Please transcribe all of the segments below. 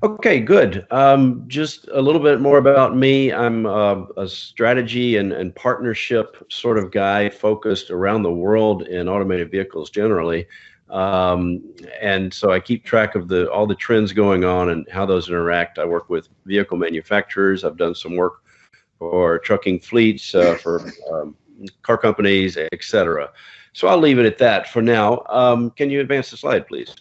Okay, good. Just a little bit more about me. I'm a strategy and partnership sort of guy focused around the world in automated vehicles generally. And so I keep track of all the trends going on and how those interact. I work with vehicle manufacturers. I've done some work for trucking fleets, for car companies, etc. So I'll leave it at that for now. Can you advance the slide, please?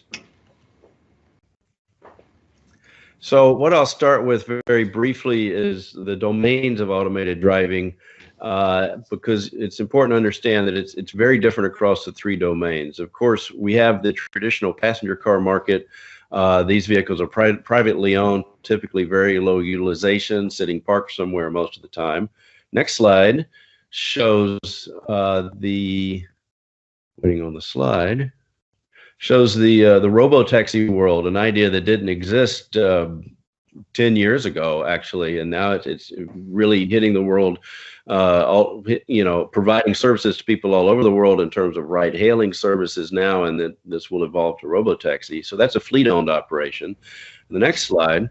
So what I'll start with very briefly is the domains of automated driving, because it's important to understand that it's very different across the three domains. Of course, we have the traditional passenger car market. These vehicles are privately owned, typically very low utilization, sitting parked somewhere most of the time. Next slide shows waiting on the slide, shows the robo-taxi world, an idea that didn't exist 10 years ago, actually, and now it's really hitting the world, providing services to people all over the world in terms of ride-hailing services now, and then this will evolve to robo-taxi. So that's a fleet-owned operation. The next slide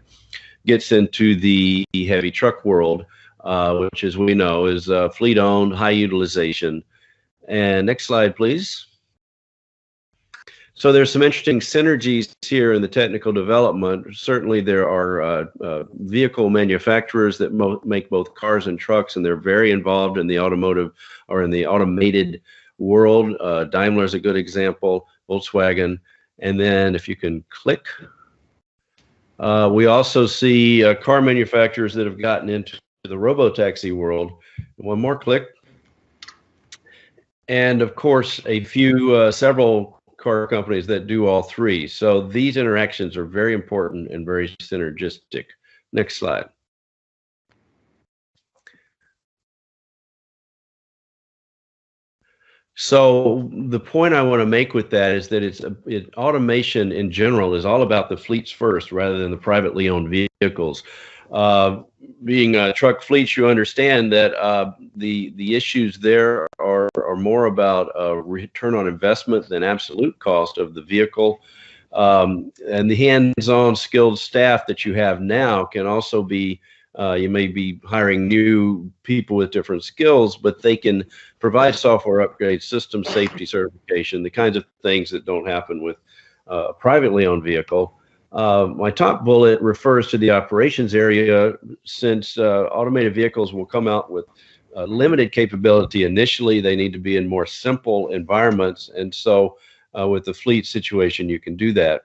gets into the heavy truck world, which, as we know, is fleet-owned, high utilization. And next slide, please. So there's some interesting synergies here in the technical development. Certainly there are vehicle manufacturers that make both cars and trucks, and they're very involved in the automotive or in the automated world. Daimler is a good example, Volkswagen. And then if you can click, we also see car manufacturers that have gotten into the robo-taxi world. One more click. And of course, several car companies that do all three. So these interactions are very important and very synergistic. Next slide. So the point I want to make with that is that automation in general is all about the fleets first rather than the privately owned vehicles. Being truck fleets, you understand that the issues there are more about return on investment than absolute cost of the vehicle. And the hands-on skilled staff that you have now can also be, you may be hiring new people with different skills, but they can provide software upgrades, system safety certification, the kinds of things that don't happen with a privately owned vehicle. My top bullet refers to the operations area, since automated vehicles will come out with limited capability initially. They need to be in more simple environments, and so with the fleet situation, you can do that.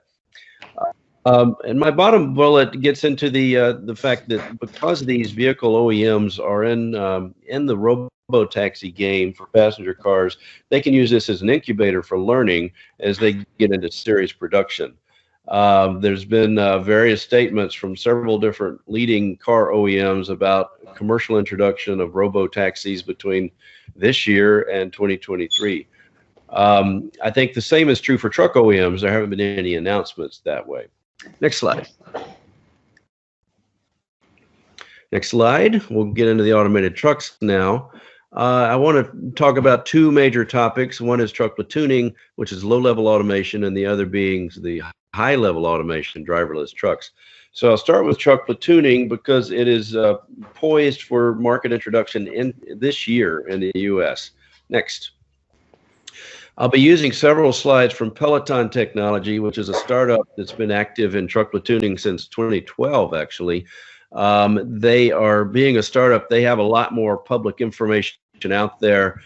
And my bottom bullet gets into the fact that because these vehicle OEMs are in the robo-taxi game for passenger cars, they can use this as an incubator for learning as they get into serious production. There's been various statements from several different leading car OEMs about commercial introduction of robo-taxis between this year and 2023. I think the same is true for truck OEMs. There haven't been any announcements that way. Next slide. Next slide. We'll get into the automated trucks now. I want to talk about two major topics. One is truck platooning, which is low-level automation, and the other being the high-level automation, driverless trucks. So I'll start with truck platooning because it is poised for market introduction in this year in the US. Next. I'll be using several slides from Peloton Technology, which is a startup that's been active in truck platooning since 2012, actually. They are, being a startup, they have a lot more public information out there,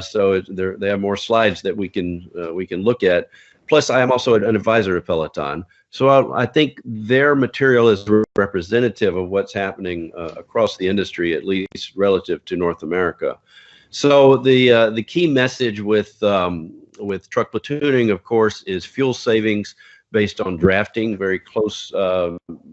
so they have more slides that we can look at. Plus, I am also an advisor of Peloton, so I think their material is representative of what's happening across the industry, at least relative to North America. So the key message with truck platooning, of course, is fuel savings based on drafting, very close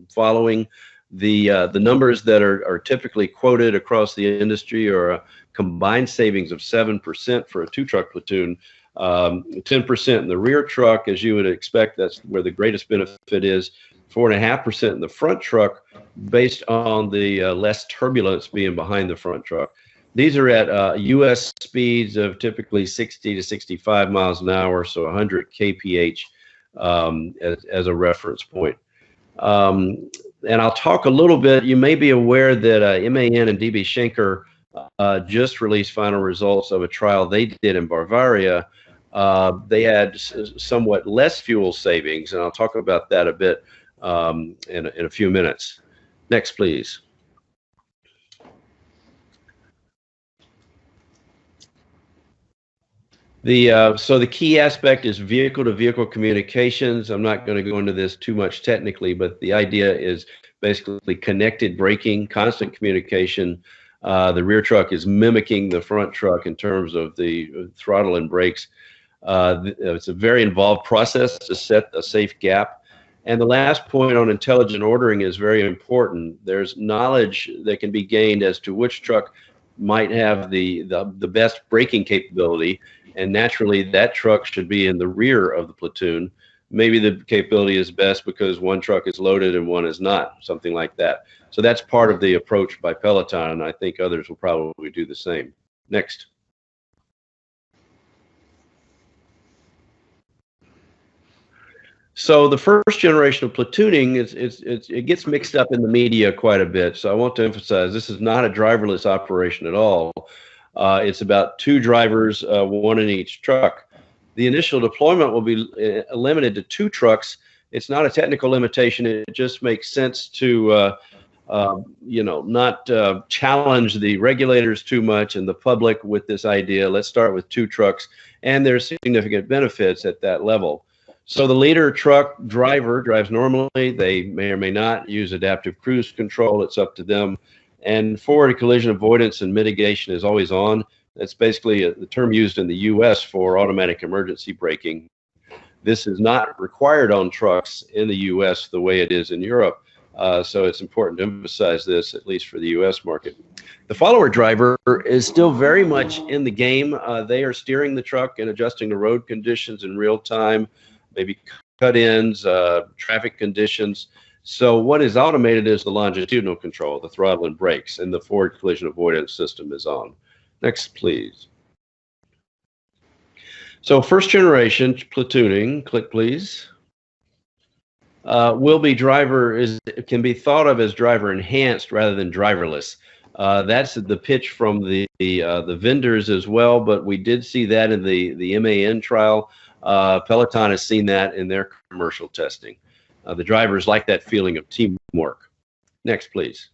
following. The numbers that are typically quoted across the industry are a combined savings of 7% for a two-truck platoon, 10% in the rear truck, as you would expect. That's where the greatest benefit is. 4.5% in the front truck, based on the less turbulence being behind the front truck. These are at U.S. speeds of typically 60 to 65 miles an hour, so 100 kph as a reference point. And I'll talk a little bit. You may be aware that MAN and DB Schenker just released final results of a trial they did in Bavaria. They had somewhat less fuel savings, and I'll talk about that a bit in a few minutes. Next, please. So the key aspect is vehicle-to-vehicle communications. I'm not going to go into this too much technically, but the idea is basically connected braking, constant communication. The rear truck is mimicking the front truck in terms of the throttle and brakes. It's a very involved process to set a safe gap. And the last point on intelligent ordering is very important. There's knowledge that can be gained as to which truck might have the best braking capability, and naturally that truck should be in the rear of the platoon. Maybe the capability is best because one truck is loaded and one is not, something like that. So that's part of the approach by Peloton, and I think others will probably do the same. Next. So the first generation of platooning, it gets mixed up in the media quite a bit. So I want to emphasize this is not a driverless operation at all. It's about two drivers, one in each truck. The initial deployment will be limited to two trucks. It's not a technical limitation. It just makes sense to not challenge the regulators too much and the public with this idea. Let's start with two trucks, and there's significant benefits at that level. So the leader truck driver drives normally. They may or may not use adaptive cruise control. It's up to them. And forward collision avoidance and mitigation is always on. That's basically the term used in the US for automatic emergency braking. This is not required on trucks in the US the way it is in Europe. So it's important to emphasize this, at least for the US market. The follower driver is still very much in the game. They are steering the truck and adjusting the road conditions in real time, maybe cut-ins, traffic conditions. So what is automated is the longitudinal control, the throttle and brakes, and the forward collision avoidance system is on. Next, please. So first generation platooning, click please. Can be thought of as driver enhanced rather than driverless. That's the pitch from the vendors as well, but we did see that in the MAN trial. Peloton has seen that in their commercial testing. The drivers like that feeling of teamwork. Next, please.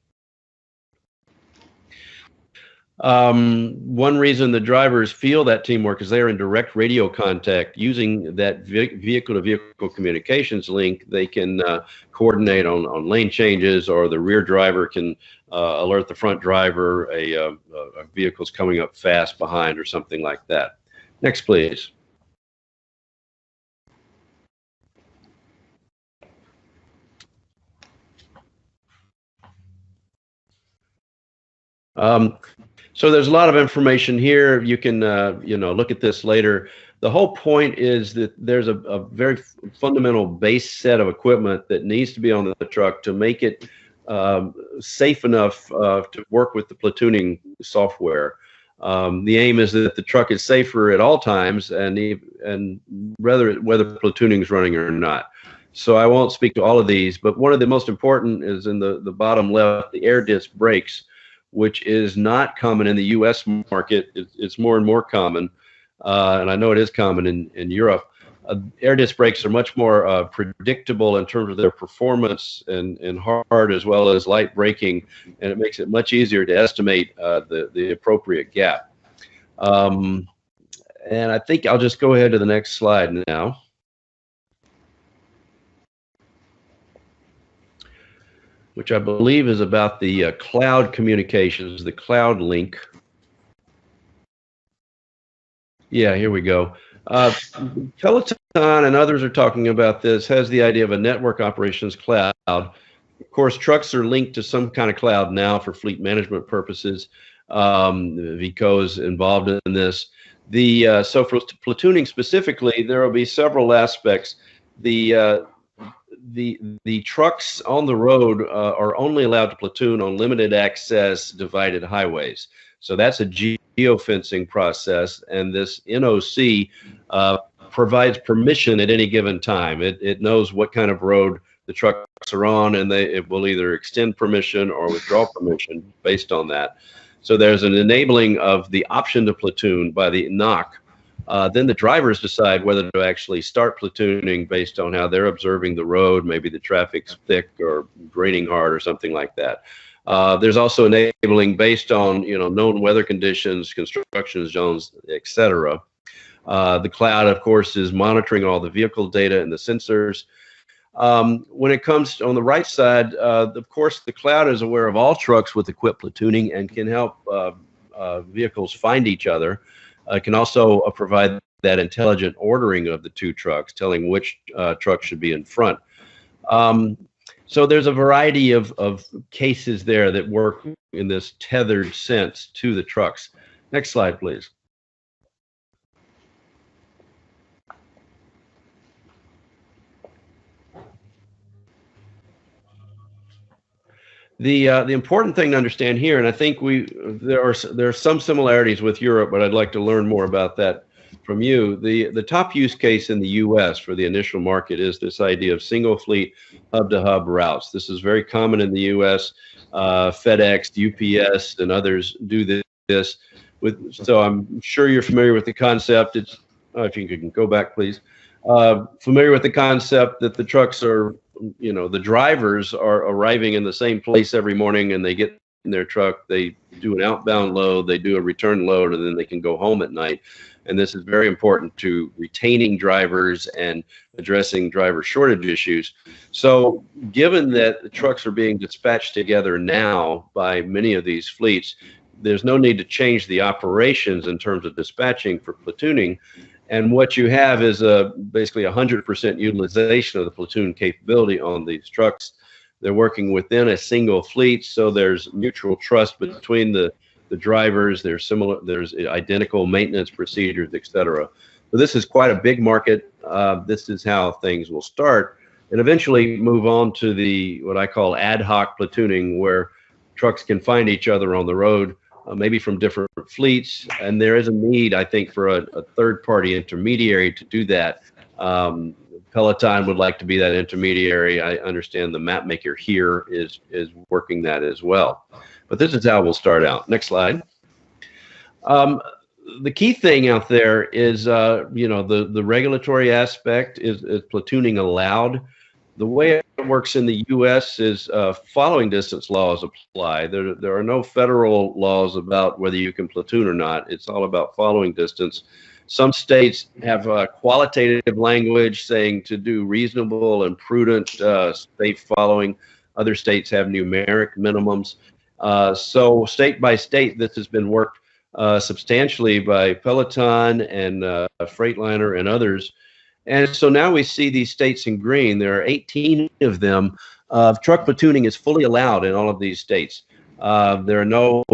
One reason the drivers feel that teamwork is they're in direct radio contact using that vehicle-to-vehicle communications link. They can coordinate on lane changes, or the rear driver can alert the front driver a vehicle's coming up fast behind or something like that. Next, please. So there's a lot of information here. You can, look at this later. The whole point is that there's a very fundamental base set of equipment that needs to be on the truck to make it safe enough to work with the platooning software. The aim is that the truck is safer at all times, and whether platooning is running or not. So I won't speak to all of these, but one of the most important is in the bottom left, the air disc brakes, which is not common in the US market. It's more and more common, and I know it is common in Europe. Air disc brakes are much more predictable in terms of their performance and hard as well as light braking, and it makes it much easier to estimate the appropriate gap. And I think I'll just go ahead to the next slide now. Which I believe is about the cloud communications, the cloud link. Yeah, here we go. Peloton and others are talking about this, has the idea of a network operations cloud. Of course, trucks are linked to some kind of cloud now for fleet management purposes. Vehco is involved in this. So for platooning specifically, there will be several aspects. The trucks on the road are only allowed to platoon on limited access divided highways. So that's a geofencing process, and this NOC provides permission at any given time. It knows what kind of road the trucks are on, and it will either extend permission or withdraw permission based on that. So there's an enabling of the option to platoon by the NOC. Then the drivers decide whether to actually start platooning based on how they're observing the road. Maybe the traffic's thick or raining hard or something like that. There's also enabling based on known weather conditions, construction zones, etc. The cloud, of course, is monitoring all the vehicle data and the sensors. When it comes on the right side, of course, the cloud is aware of all trucks with equipped platooning and can help vehicles find each other. It can also provide that intelligent ordering of the two trucks, telling which truck should be in front. So there's a variety of cases there that work in this tethered sense to the trucks. Next slide, please. The important thing to understand here, and I think there are some similarities with Europe, but I'd like to learn more about that from you. The top use case in the U.S. for the initial market is this idea of single fleet hub-to-hub routes. This is very common in the U.S. FedEx, UPS, and others do this. So I'm sure you're familiar with the concept. It's if you can go back, please. Familiar with the concept that the trucks are, the drivers are arriving in the same place every morning, and they get in their truck, they do an outbound load, they do a return load, and then they can go home at night. And this is very important to retaining drivers and addressing driver shortage issues. So given that the trucks are being dispatched together now by many of these fleets, there's no need to change the operations in terms of dispatching for platooning. And what you have is basically 100% utilization of the platoon capability on these trucks. They're working within a single fleet, so there's mutual trust between the drivers. There's identical maintenance procedures, etc. So this is quite a big market. This is how things will start, and eventually move on to what I call ad hoc platooning, where trucks can find each other on the road, maybe from different fleets, and there is a need, I think, for a third-party intermediary to do that. Peloton would like to be that intermediary. I understand the map maker here is working that as well. But this is how we'll start out. Next slide. The key thing out there is, the regulatory aspect. Is platooning allowed? The way it works in the U.S. is following distance laws apply. There are no federal laws about whether you can platoon or not. It's all about following distance. Some states have qualitative language saying to do reasonable and prudent safe following. Other states have numeric minimums. So state by state, this has been worked substantially by Peloton and Freightliner and others. And so now we see these states in green. There are 18 of them. Truck platooning is fully allowed in all of these states. There are no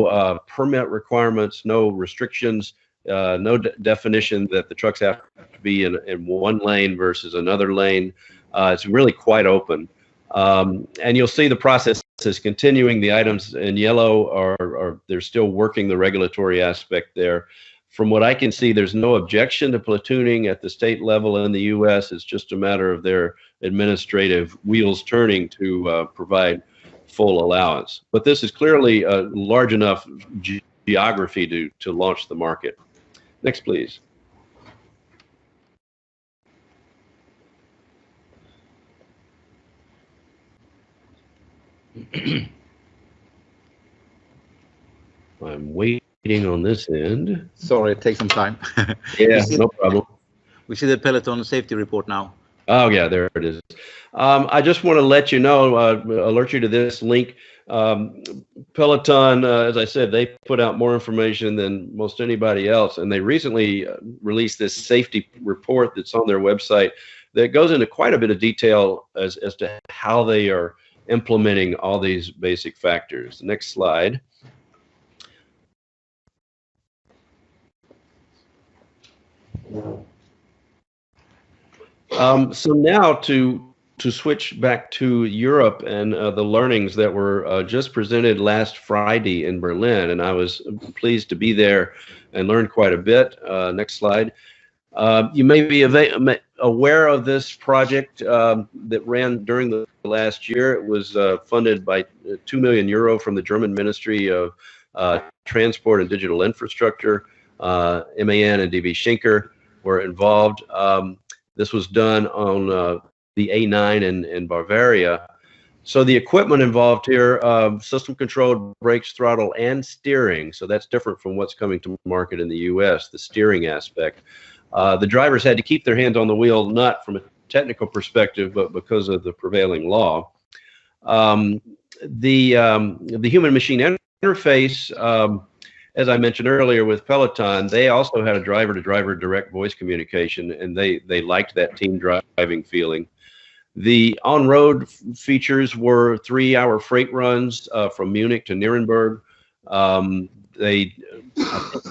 permit requirements, no restrictions, no definition that the trucks have to be in one lane versus another lane. It's really quite open. And you'll see the process is continuing. The items in yellow are they're still working the regulatory aspect there. From what I can see, there's no objection to platooning at the state level in the U.S. It's just a matter of their administrative wheels turning to provide full allowance. But this is clearly a large enough geography to launch the market. Next, please. I'm waiting on this end. Sorry, it takes some time. Yeah, no problem. We see the Peloton safety report now. Oh yeah, there it is. I just want to let you know, alert you to this link. Peloton, as I said, they put out more information than most anybody else, and they recently released this safety report that's on their website that goes into quite a bit of detail as to how they are implementing all these basic factors. Next slide. So now to switch back to Europe and the learnings that were just presented last Friday in Berlin, and I was pleased to be there and learned quite a bit. Next slide. You may be aware of this project that ran during the last year. It was funded by 2 million euro from the German Ministry of Transport and Digital Infrastructure. MAN and DB Schenker were involved. This was done on the A9 in Bavaria. So the equipment involved here, system controlled brakes, throttle, and steering. So that's different from what's coming to market in the US, the steering aspect. The drivers had to keep their hands on the wheel, not from a technical perspective, but because of the prevailing law. The human-machine interface, as I mentioned earlier with Peloton, they also had a driver-to-driver direct voice communication, and they liked that team driving feeling. The on-road features were 3-hour freight runs from Munich to Nuremberg. They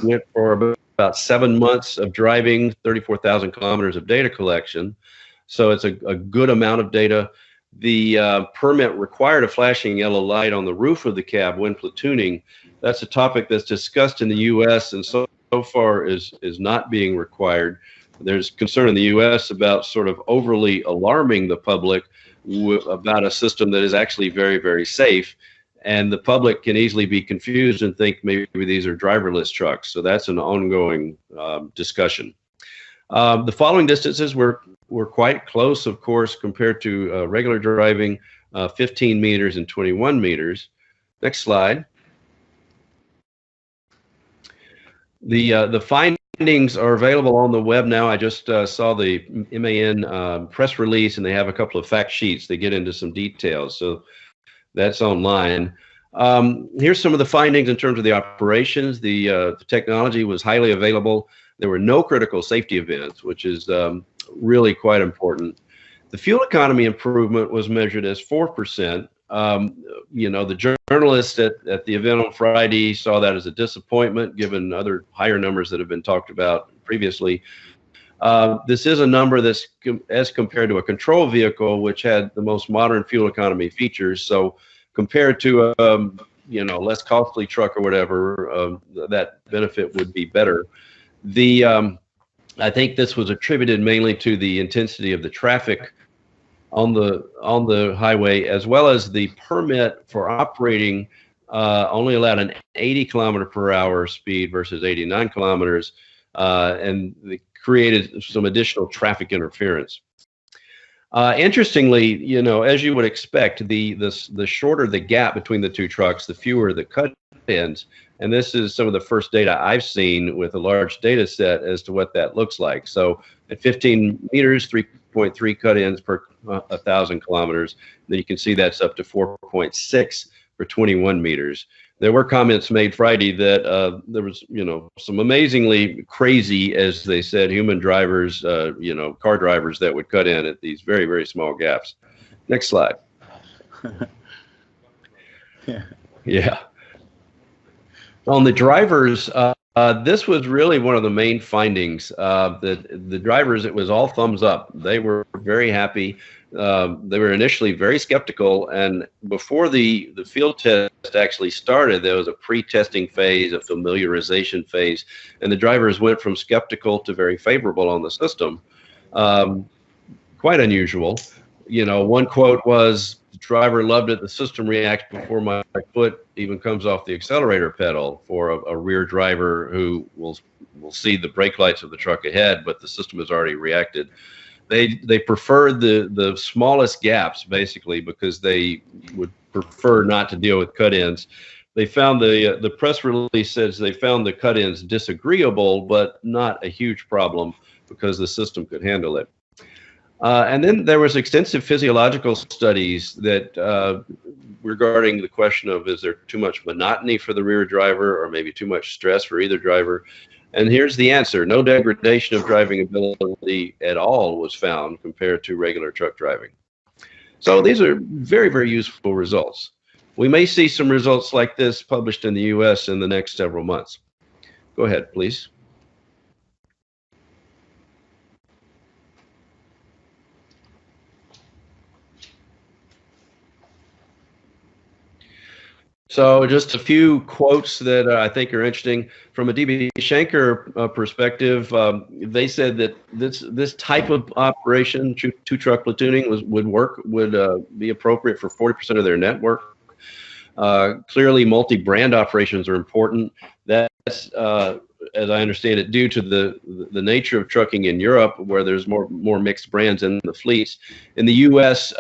went for about 7 months of driving, 34,000 kilometers of data collection. So it's a good amount of data. The permit required a flashing yellow light on the roof of the cab when platooning. That's a topic that's discussed in the U.S. and so far is not being required. There's concern in the U.S. about sort of overly alarming the public about a system that is actually very, very safe. And the public can easily be confused and think maybe these are driverless trucks. So that's an ongoing discussion. The following distances were quite close, of course, compared to regular driving, 15 meters and 21 meters. Next slide. The findings are available on the web now. I just saw the MAN press release, and they have a couple of fact sheets. They get into some details, so that's online. Here's some of the findings in terms of the operations. The technology was highly available. There were no critical safety events, which is really quite important. The fuel economy improvement was measured as 4%. The journalists at the event on Friday saw that as a disappointment, given other higher numbers that have been talked about previously. This is a number that's as compared to a control vehicle, which had the most modern fuel economy features. So compared to a less costly truck or whatever, that benefit would be better. I think this was attributed mainly to the intensity of the traffic on the highway, as well as the permit for operating only allowed an 80 kilometer per hour speed versus 89 kilometers, and they created some additional traffic interference. Interestingly, as you would expect, the shorter the gap between the two trucks, the fewer the cut-ins. And this is some of the first data I've seen with a large data set as to what that looks like. So at 15 meters, 3.3 cut-ins per 1,000 kilometers. Then you can see that's up to 4.6 for 21 meters. There were comments made Friday that there was, some amazingly crazy, as they said, human drivers, car drivers that would cut in at these very, very small gaps. Next slide. Yeah. On the drivers, this was really one of the main findings. That the drivers, it was all thumbs up. They were very happy. They were initially very skeptical, and before the field test actually started, there was a pre-testing phase, a familiarization phase, and the drivers went from skeptical to very favorable on the system. Quite unusual. One quote was, "The driver loved it. The system reacts before my foot even comes off the accelerator pedal," for a rear driver who will see the brake lights of the truck ahead, but the system has already reacted. They preferred the smallest gaps, basically, because they would prefer not to deal with cut-ins. They found the press release says they found the cut-ins disagreeable, but not a huge problem because the system could handle it. And then there was extensive physiological studies that regarding the question of, is there too much monotony for the rear driver or maybe too much stress for either driver? And here's the answer. No degradation of driving ability at all was found compared to regular truck driving. So these are very, very useful results. We may see some results like this published in the US in the next several months. Go ahead, please. So just a few quotes that I think are interesting from a DB Schenker perspective. They said that this type of operation, two truck platooning, would be appropriate for 40% of their network. Clearly, multi-brand operations are important. That's, as I understand it, due to the nature of trucking in Europe, where there's more mixed brands in the fleets. In the U.S.,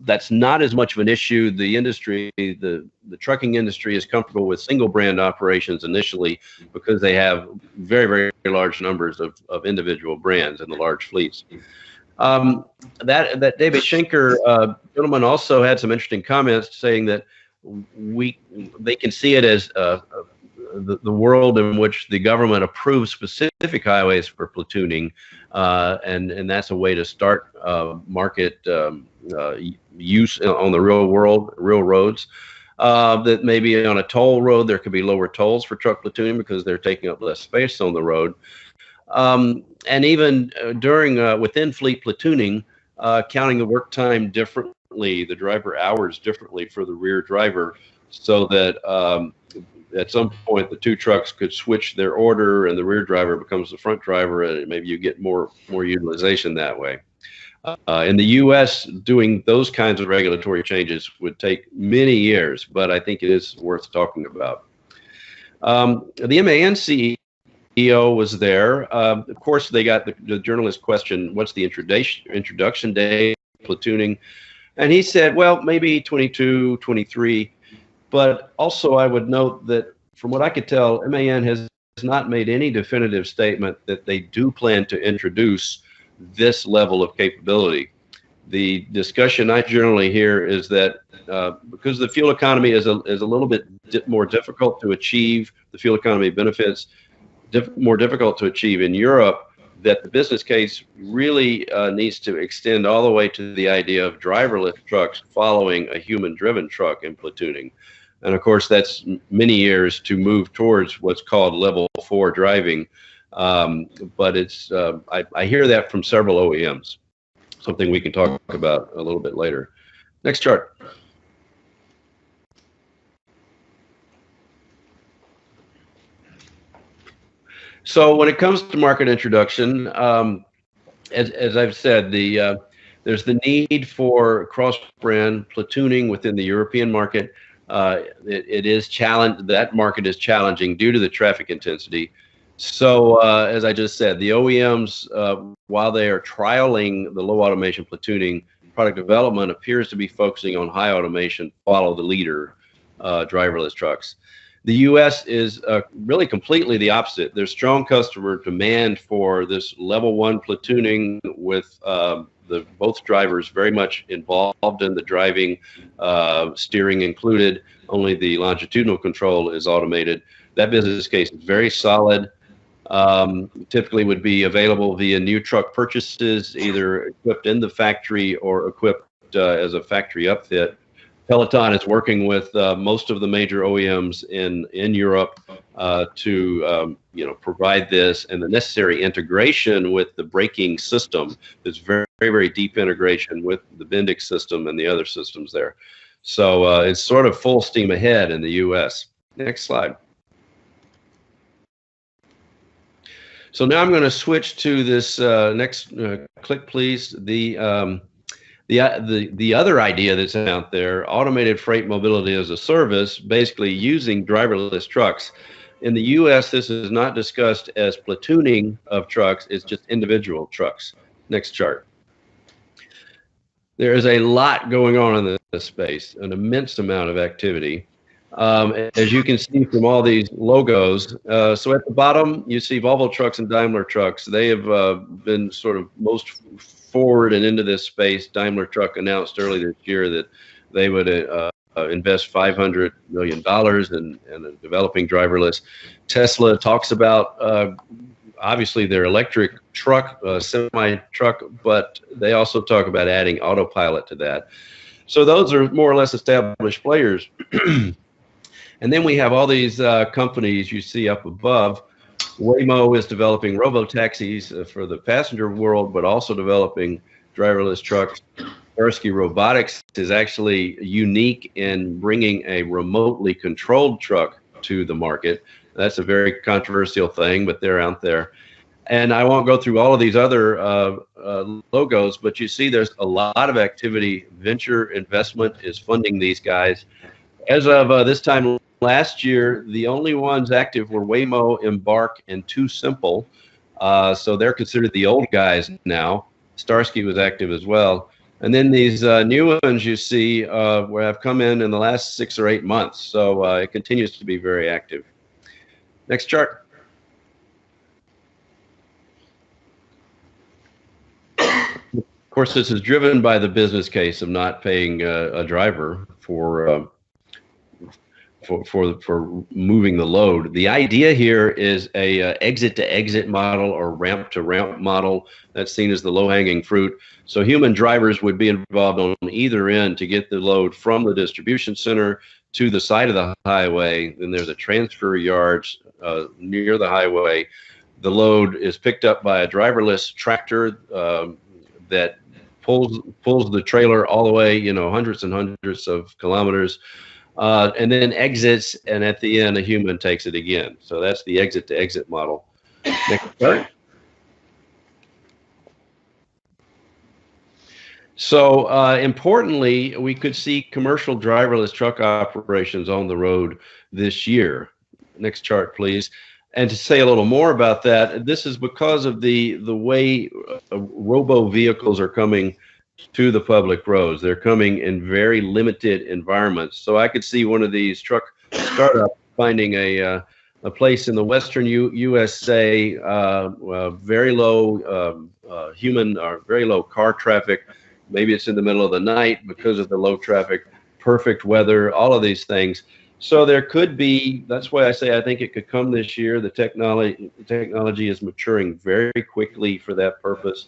that's not as much of an issue. The trucking industry is comfortable with single brand operations initially because they have very, very large numbers of individual brands in the large fleets. That David Schenker gentleman also had some interesting comments saying that they can see it as the world in which the government approves specific highways for platooning, and that's a way to start market use on the real roads. That maybe on a toll road there could be lower tolls for truck platooning because they're taking up less space on the road. And even during within fleet platooning, counting the work time differently, the driver hours differently for the rear driver, so that at some point the two trucks could switch their order and the rear driver becomes the front driver, and maybe you get more utilization that way. In the U.S., doing those kinds of regulatory changes would take many years, but I think it is worth talking about. The MAN CEO was there. Of course, they got the journalist question, what's the introduction day platooning? And he said, well, maybe 22, 23. But also I would note that from what I could tell, MAN has not made any definitive statement that they do plan to introduce this level of capability. The discussion I generally hear is that because the fuel economy is a little bit more difficult to achieve, the fuel economy benefits, more difficult to achieve in Europe, that the business case really needs to extend all the way to the idea of driverless trucks following a human-driven truck in platooning. And of course, that's many years to move towards what's called level 4 driving. But it's I hear that from several OEMs, something we can talk about a little bit later. Next chart. So when it comes to market introduction, as I've said, there's the need for cross-brand platooning within the European market. It is challenged. That market is challenging due to the traffic intensity. So as I just said, the OEMs, while they are trialing the low automation platooning, product development appears to be focusing on high automation, follow the leader, driverless trucks. The U.S. is really completely the opposite. There's strong customer demand for this level 1 platooning with both drivers very much involved in the driving, steering included. Only the longitudinal control is automated. That business case is very solid. Typically would be available via new truck purchases, either equipped in the factory or equipped as a factory upfit. Peloton is working with most of the major OEMs in Europe to provide this and the necessary integration with the braking system. There's very, very deep integration with the Bendix system and the other systems there. So it's sort of full steam ahead in the U.S. Next slide. So now I'm going to switch to this next click, please. The other idea that's out there, automated freight mobility as a service, basically using driverless trucks. In the U.S., this is not discussed as platooning of trucks, it's just individual trucks. Next chart. There is a lot going on in this space, an immense amount of activity. As you can see from all these logos, so at the bottom, you see Volvo Trucks and Daimler Trucks. They have been sort of most forward and into this space. Daimler Truck announced earlier this year that they would invest $500 million in developing driverless. Tesla talks about obviously their electric truck, semi-truck, but they also talk about adding autopilot to that. So those are more or less established players. And then we have all these companies you see up above. Waymo is developing robo-taxis for the passenger world, but also developing driverless trucks. Starsky Robotics is actually unique in bringing a remotely controlled truck to the market. That's a very controversial thing, but they're out there. And I won't go through all of these other logos, but you see there's a lot of activity. Venture investment is funding these guys. As of this time last year, the only ones active were Waymo, Embark, and Too Simple. So they're considered the old guys now. Starsky was active as well. And then these new ones you see where have come in the last 6 or 8 months. So it continues to be very active. Next chart. Of course, this is driven by the business case of not paying a driver for moving the load. The idea here is a exit to exit model or ramp to ramp model. That's seen as the low hanging fruit. So human drivers would be involved on either end to get the load from the distribution center to the side of the highway. Then there's a transfer yard near the highway. The load is picked up by a driverless tractor that pulls the trailer all the way, hundreds and hundreds of kilometers. And then exits, and at the end, a human takes it again. So that's the exit to exit model. Next chart. So importantly, we could see commercial driverless truck operations on the road this year. Next chart, please. And to say a little more about that, this is because of the way robo vehicles are coming to the public roads. They're coming in very limited environments. So I could see one of these truck startups finding a place in the western USA, very low human or very low car traffic. Maybe it's in the middle of the night because of the low traffic, perfect weather, all of these things. So there could be, that's why I say I think it could come this year. The technology is maturing very quickly for that purpose.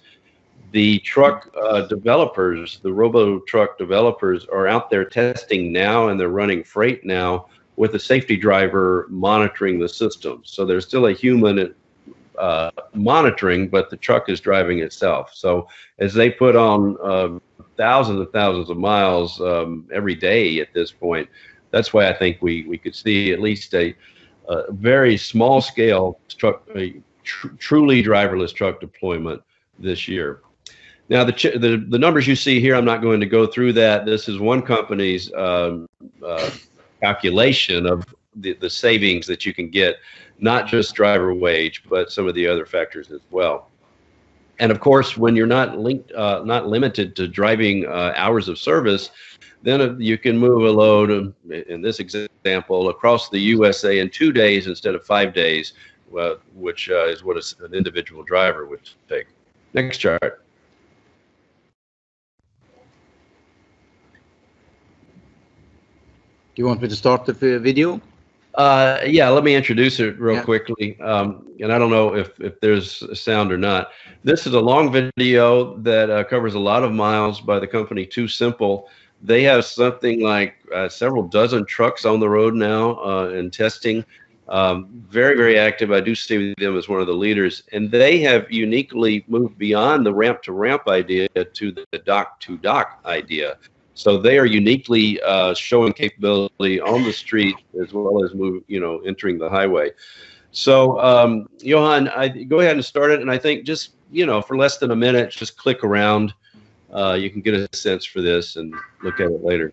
The truck developers, the robo truck developers are out there testing now, and they're running freight now with a safety driver monitoring the system. So there's still a human monitoring, but the truck is driving itself. So as they put on thousands and thousands of miles every day at this point, that's why I think we could see at least a very small scale truck, truly driverless truck deployment this year. Now, the numbers you see here, I'm not going to go through that. This is one company's calculation of the savings that you can get, not just driver wage, but some of the other factors as well. And of course, when you're not limited to driving hours of service, then you can move a load, in this example, across the USA in 2 days instead of 5 days, which is what an individual driver would take. Next chart. Do you want me to start the video? Yeah, let me introduce it real quickly. And I don't know if there's sound or not. This is a long video that covers a lot of miles by the company Too Simple. They have something like several dozen trucks on the road now in testing. Very, very active. I do see them as one of the leaders. And they have uniquely moved beyond the ramp-to-ramp idea to the dock-to-dock idea. So they are uniquely showing capability on the street as well as entering the highway. So Johan, go ahead and start it. And I think just, for less than a minute, just click around. You can get a sense for this and look at it later.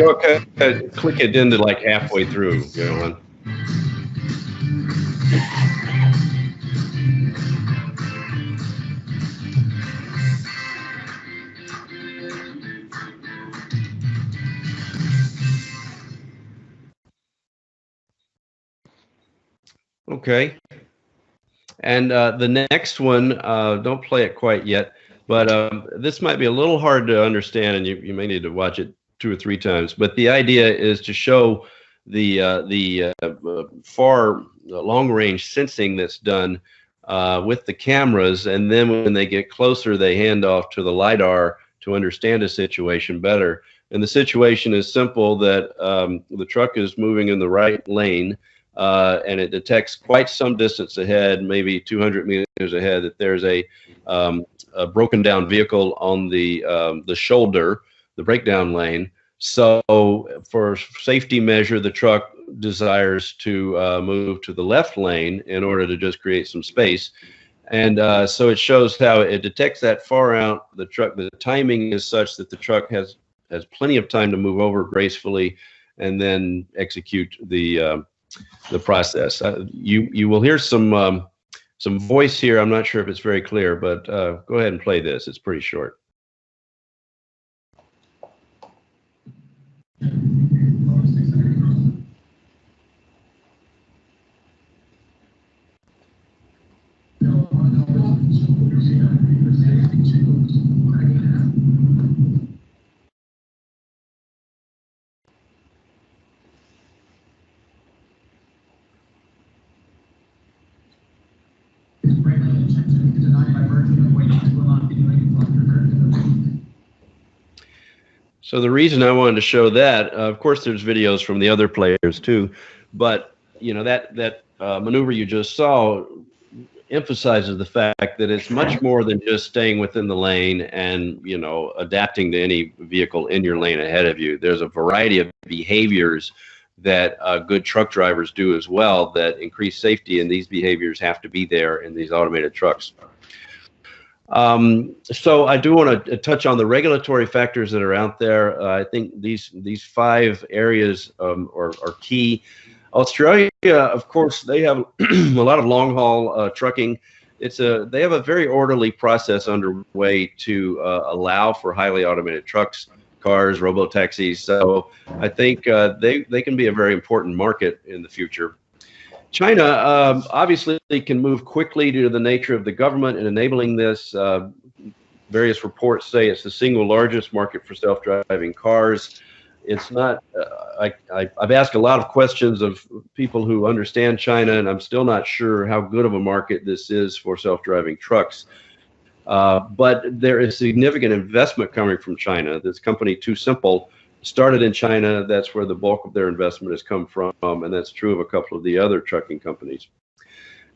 go ahead, click it into like halfway through, Johan. Okay. And the next one, don't play it quite yet, but this might be a little hard to understand, and you may need to watch it 2 or 3 times. But the idea is to show the far long-range sensing that's done with the cameras, and then when they get closer, they hand off to the LiDAR to understand a situation better. And the situation is simple, that the truck is moving in the right lane, and it detects quite some distance ahead, maybe 200 meters ahead, that there's a broken down vehicle on the shoulder, the breakdown lane. So for safety measure, the truck desires to move to the left lane in order to just create some space. And so it shows how it detects that far out. The timing is such that the truck has plenty of time to move over gracefully and then execute the process. You will hear some voice here. I'm not sure if it's very clear, but go ahead and play this. It's pretty short. So the reason I wanted to show that, of course, there's videos from the other players too, but you know that maneuver you just saw emphasizes the fact that it's much more than just staying within the lane and adapting to any vehicle in your lane ahead of you. There's a variety of behaviors that good truck drivers do as well that increase safety, and these behaviors have to be there in these automated trucks. So I do want to touch on the regulatory factors that are out there. I think these 5 areas are key. Australia, of course, they have a lot of long haul trucking. They have a very orderly process underway to allow for highly automated trucks, cars, robo-taxis. So I think they can be a very important market in the future. China obviously can move quickly due to the nature of the government in enabling this. Various reports say it's the single largest market for self-driving cars. It's not, I've asked a lot of questions of people who understand China, and I'm still not sure how good of a market this is for self-driving trucks. But there is significant investment coming from China. This company, Too Simple, started in China. That's where the bulk of their investment has come from, and that's true of a couple of the other trucking companies.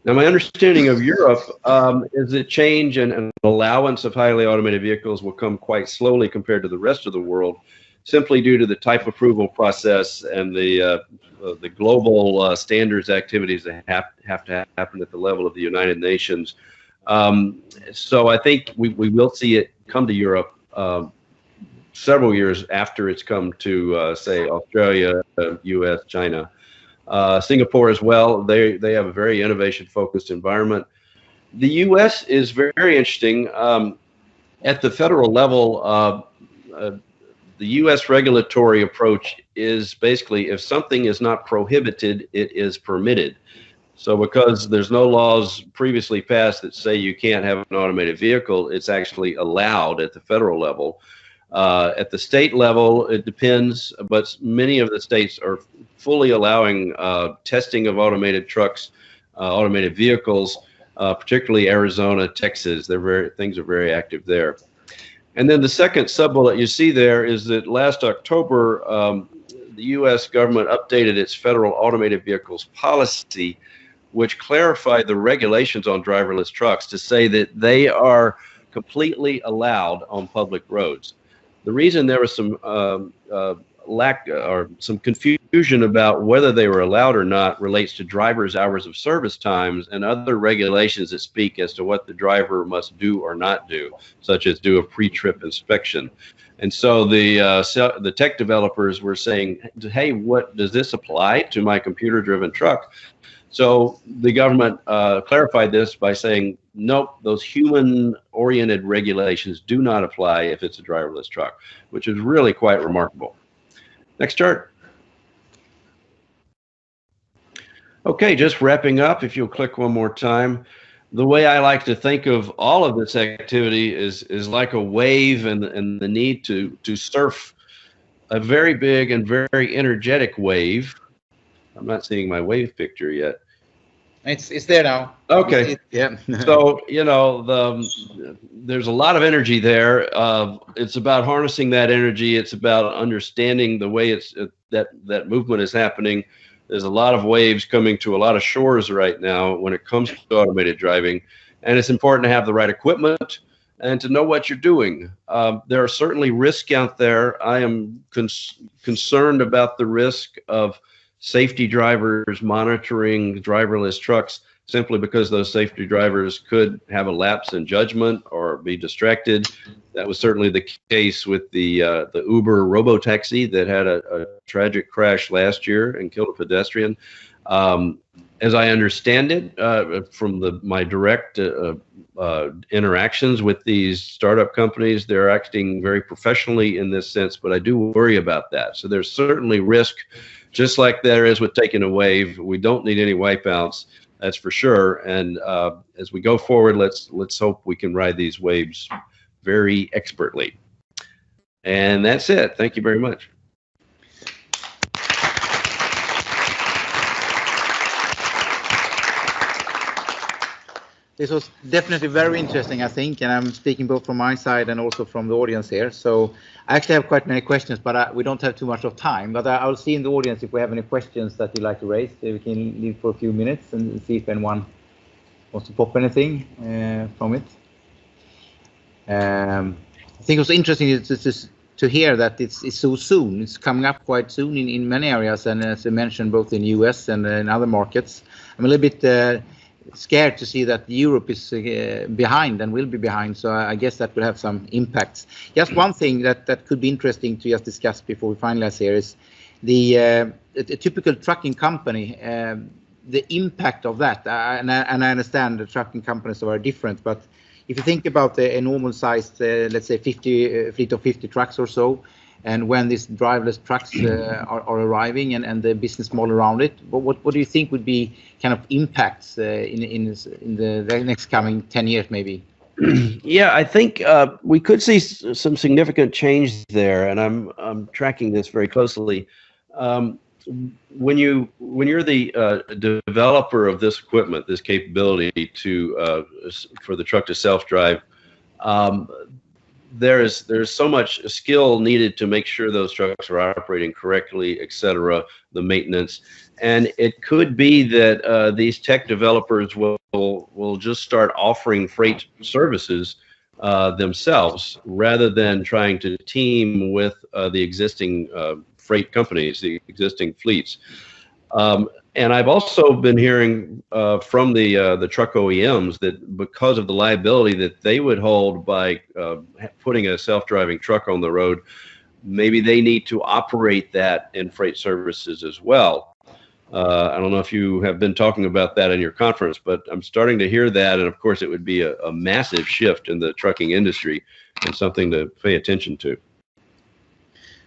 Now, my understanding of Europe is that change and allowance of highly automated vehicles will come quite slowly compared to the rest of the world, simply due to the type approval process and the global standards activities that have to happen at the level of the United Nations. So I think we will see it come to Europe several years after it's come to, say, Australia, US, China. Singapore as well, they have a very innovation-focused environment. The US is very, very interesting. At the federal level, the US regulatory approach is basically, if something is not prohibited, it is permitted. So because there's no laws previously passed that say you can't have an automated vehicle, it's actually allowed at the federal level. At the state level, it depends, but many of the states are fully allowing testing of automated trucks, automated vehicles, particularly Arizona, Texas. Things are very active there. And then the second sub-bullet you see there is that last October, the U.S. government updated its federal automated vehicles policy, which clarified the regulations on driverless trucks to say that they are completely allowed on public roads. The reason there was some lack or some confusion about whether they were allowed or not relates to drivers' hours of service times and other regulations that speak as to what the driver must do or not do, such as do a pre-trip inspection. And so the tech developers were saying, hey, what does this apply to my computer-driven truck? So the government clarified this by saying, nope, those human-oriented regulations do not apply if it's a driverless truck, which is really quite remarkable. Next chart. Okay, just wrapping up, if you'll click one more time. The way I like to think of all of this activity is like a wave and the need to surf a very big and very energetic wave. I'm not seeing my wave picture yet. It's there now. Okay. Yeah. So, you know, there's a lot of energy there. It's about harnessing that energy. It's about understanding the way that movement is happening. There's a lot of waves coming to a lot of shores right now when it comes to automated driving. And it's important to have the right equipment and to know what you're doing. There are certainly risks out there. I am concerned about the risk of safety drivers monitoring driverless trucks simply because those safety drivers could have a lapse in judgment or be distracted. That was certainly the case with the Uber robotaxi that had a tragic crash last year and killed a pedestrian. As I understand it, from my direct interactions with these startup companies, they're acting very professionally in this sense, but I do worry about that. So there's certainly risk, just like there is with taking a wave. We don't need any wipeouts, that's for sure. And as we go forward, let's hope we can ride these waves very expertly. And that's it. Thank you very much. This was definitely very interesting, I think, and I'm speaking both from my side and also from the audience here. So I actually have quite many questions, but we don't have too much of time. But I'll see in the audience if we have any questions that you'd like to raise. We can leave for a few minutes and see if anyone wants to pop anything from it. I think it was interesting to hear that it's so soon. It's coming up quite soon in many areas, and as I mentioned, both in the US and in other markets. I'm a little bit scared to see that Europe is behind and will be behind, so I guess that will have some impacts. Just one thing that could be interesting to just discuss before we finalize here is the typical trucking company, the impact of that. And I understand the trucking companies are different, but if you think about a normal sized, let's say 50 fleet of 50 trucks or so, and when these driverless trucks are arriving and the business model around it, what do you think would be kind of impacts in the next coming 10 years maybe? Yeah, I think we could see some significant change there, and I'm tracking this very closely. When you're the developer of this equipment, this capability for the truck to self-drive, there's so much skill needed to make sure those trucks are operating correctly, etc., the maintenance. And it could be that these tech developers will just start offering freight services themselves rather than trying to team with the existing freight companies, the existing fleets. And I've also been hearing from the truck OEMs that because of the liability that they would hold by putting a self-driving truck on the road, maybe they need to operate that in freight services as well. I don't know if you have been talking about that in your conference, but I'm starting to hear that. And of course, it would be a massive shift in the trucking industry and something to pay attention to.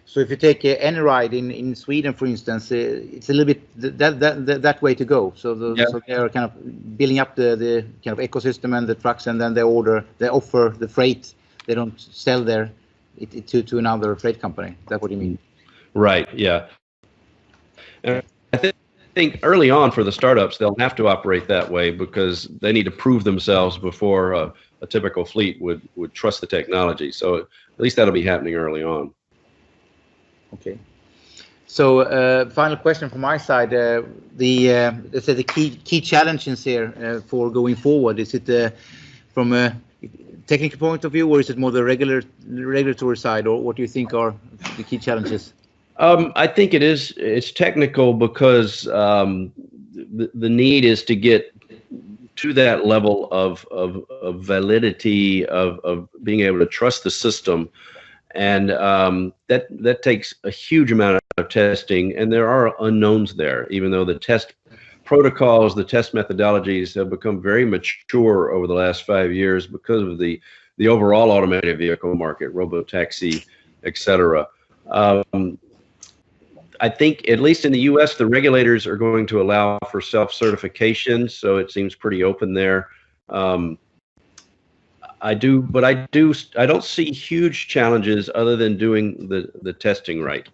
So if you take any ride in Sweden, for instance, it's a little bit that way to go. So, so they are kind of building up the kind of ecosystem and the trucks, and then they offer the freight. They don't sell it to another freight company. That's what you mean? Right. Yeah. And I think early on for the startups, they'll have to operate that way because they need to prove themselves before a typical fleet would trust the technology. So at least that'll be happening early on. Okay. So final question from my side. Let's say the key challenges here for going forward. Is it from a technical point of view, or is it more the regulatory side, or what do you think are the key challenges? I think it's technical because the need is to get to that level of validity of being able to trust the system, and that takes a huge amount of testing, and there are unknowns there. Even though the test protocols, the test methodologies have become very mature over the last 5 years because of the overall automated vehicle market, robotaxi, etc. I think, at least in the U.S., the regulators are going to allow for self-certification, so it seems pretty open there. I don't see huge challenges other than doing the testing right.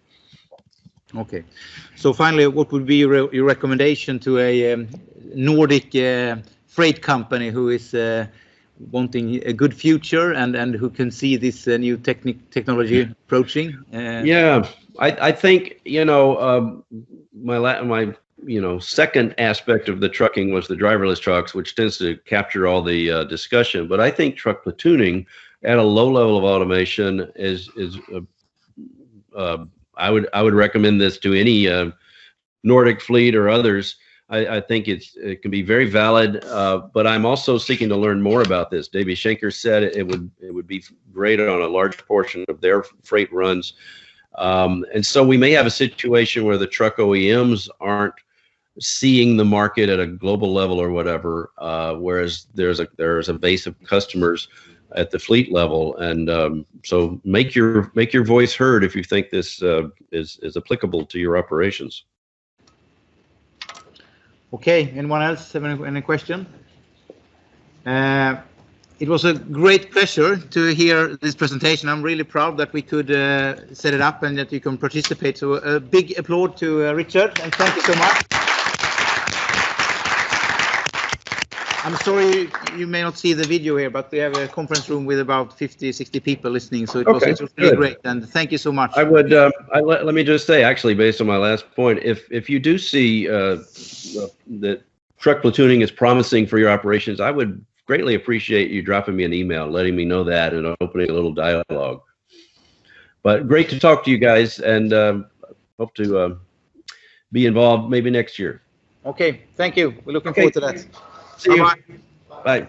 Okay. So finally, what would be your recommendation to a Nordic freight company who is wanting a good future and who can see this new technology approaching? Yeah, I think, my second aspect of the trucking was the driverless trucks, which tends to capture all the discussion. But I think truck platooning at a low level of automation is I would recommend this to any Nordic fleet or others. I think it can be very valid, but I'm also seeking to learn more about this. Davey Schenker said it would be great on a large portion of their freight runs. And so we may have a situation where the truck OEMs aren't seeing the market at a global level or whatever, whereas there's a base of customers at the fleet level. And so make your voice heard if you think this is applicable to your operations. Okay, anyone else have any question? It was a great pleasure to hear this presentation. I'm really proud that we could set it up and that you can participate. So a big applause to Richard, and thank you so much. I'm sorry you may not see the video here, but we have a conference room with about 50, 60 people listening. So it was really great, and thank you so much. I would let me just say, actually, based on my last point, if you do see that truck platooning is promising for your operations, I would greatly appreciate you dropping me an email, letting me know that, and opening a little dialogue. But great to talk to you guys, and hope to be involved maybe next year. Okay, thank you. We're looking forward to that. See you. Bye-bye. Bye.